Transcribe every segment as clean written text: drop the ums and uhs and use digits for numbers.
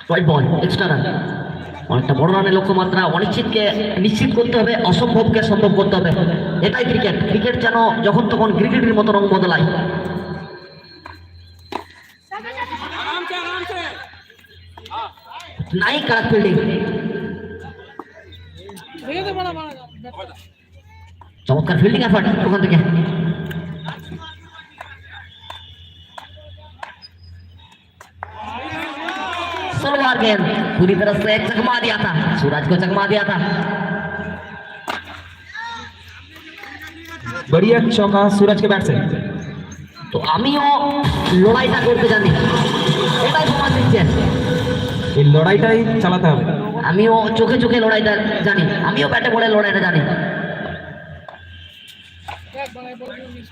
White ball, extra run. অনেকটা বড় রানের লক্ষ্যমাত্রা, অনিশ্চিতকে নিশ্চিত করতে হবে, অসম্ভবকে সম্ভব করতে হবে। এটাই ক্রিকেট। ক্রিকেট যেন যখন তখন ক্রিকেটের মতো রং বদলায়। নাই কারাক ফিল্ডিং, चमत्कार फील्डिंग एफर्ट ওখান থেকে। सलवार गेंद पूरी तरह से चकमा दिया था, सूरज को चकमा दिया था। बढ़िया चौका सूरज के बैट से। তো আমিও লড়াইটা করতে জানি, এটাই প্রমাণ দিচ্ছে। এই লড়াইটাই চালাতে হবে। আমিও চোখে চোখে লড়াইটা জানি, আমিও ব্যাটে বলে লড়াইটা জানি।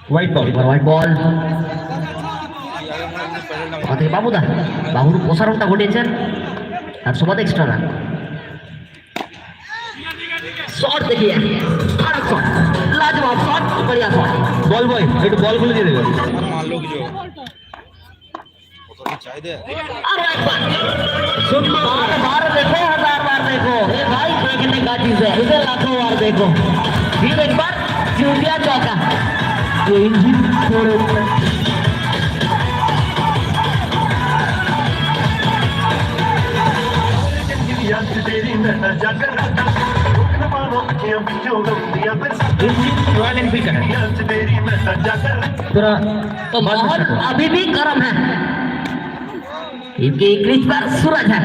White ball, white ball. আমাদের বাবুদা বাহুর প্রসারণটা ঘটিয়েছেন, আর সবাই এক্সট্রা রান। শট দেখিয়ে আর শট, লাজবাব শট, बढ़िया শট। বল বয় একটু বল গুলো দিয়ে দেবে। मान लो कि जो तो चाहिए दे और एक बार सुन, बार बार देखो, हजार बार देखो, ये भाई देखने का चीज है, इसे लाखों बार देखो। फिर एक बार चूतिया चौका, ये इंजन छोड़े रॉयल एनफील्ड का है पूरा। तो माहौल अभी भी गर्म है, इनके क्रीज पर सूरज है।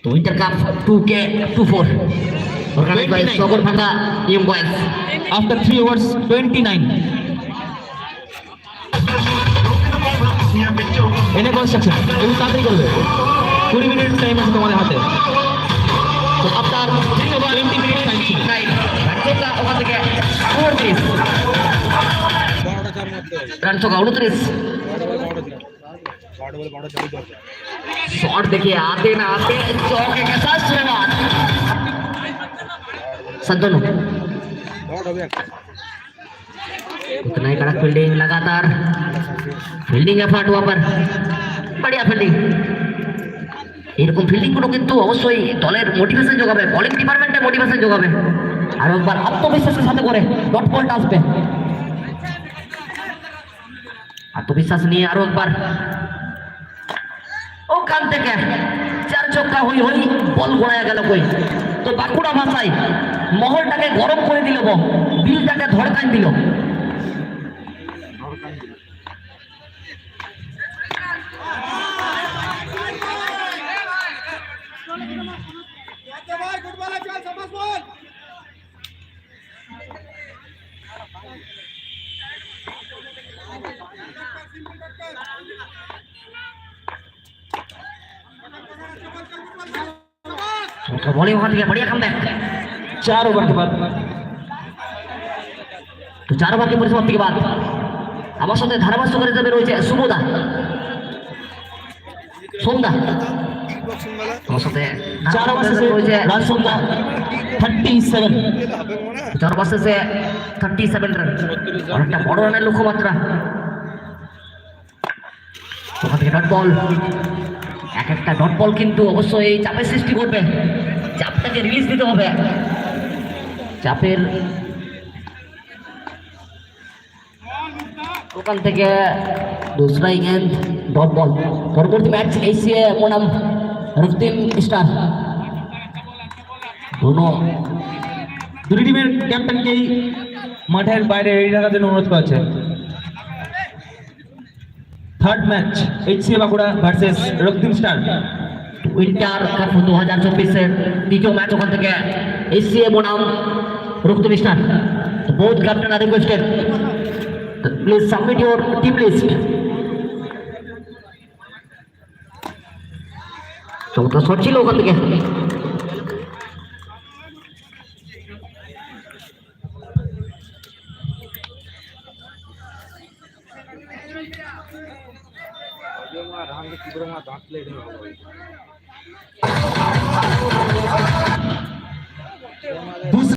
तो inter cup 2K24 organized by Sogor Bhanga Young Boys. After 3 overs 29 এনে কনস্ট্রাকশন এই তাড়াতাড়ি করবে, 20 মিনিট টাইম আছে তোমাদের হাতে। तो अवतार 3 over 20 মিনিট টাইম ছিল। राइट रनचोका ओवर থেকে 34 बारह चार मत दो रनचोका 29 बारह चली दो शॉट देखिए आते ना आते चौके के साथ शुरुआत संतनु। बहुत हो गया उतना ही कड़क फील्डिंग, लगातार ফিল্ডিং এফার্ট ওভার, बढ़िया ফিল্ডিং। এরকম ফিল্ডিং গুলো কিন্তু অবশ্যই দলের মোটিভেশন যোগাবে, বোলিং ডিপার্টমেন্টে মোটিভেশন যোগাবে। আর একবার আত্মবিশ্বাসের সাথে করে ডট বলটা আসবে, আত্মবিশ্বাস নিয়ে আরো একবার ওখান থেকে 4 ছক্কা হই হই বল গোড়ায় গেল কই। তো বাঁকুড়া ভাষায় মহলটাকে গরম করে দিল, দিলটাকে ধড়কান দিল। बॉलिंग वहां बढ़िया कमबैक 4 ओवर के बाद। তো 4 ওভার के परिसमाप्ति के बाद আমার সাথে ধারাভাষ্য করে যাবে রয়েছে সুবোদা সোমদা। আমার সাথে 4 ओवर से রয়েছে রান সংখ্যা 37। 4 ওভার শেষে 37 রান, অনেকটা বড় রানের লক্ষ্যমাত্রা। ওখান থেকে ডট বল, এক একটা ডট বল কিন্তু অবশ্যই চাপের সৃষ্টি করবে, চাপটাকে রিলিজ দিতে হবে। চাপের ওখান থেকে दूसरा गेंद डॉट बॉल। পরবর্তী ম্যাচ এশিয়া বনাম রক্তিম স্টার, दोनों দুই টিমের ক্যাপ্টেনকেই মাঠের বাইরে এই জায়গার জন্য অনুরোধ করা হচ্ছে। Third match HCA Bankura versus রক্তিম স্টার। উইন্টার কাপ 2024 এর দ্বিতীয় ম্যাচ ওখান থেকে এশিয়া বনাম রক্তিম star. both captain are requested, please submit your team list. চমৎকার শট ছিল ওখান থেকে। राम के किबरे में दांत ले दूसरा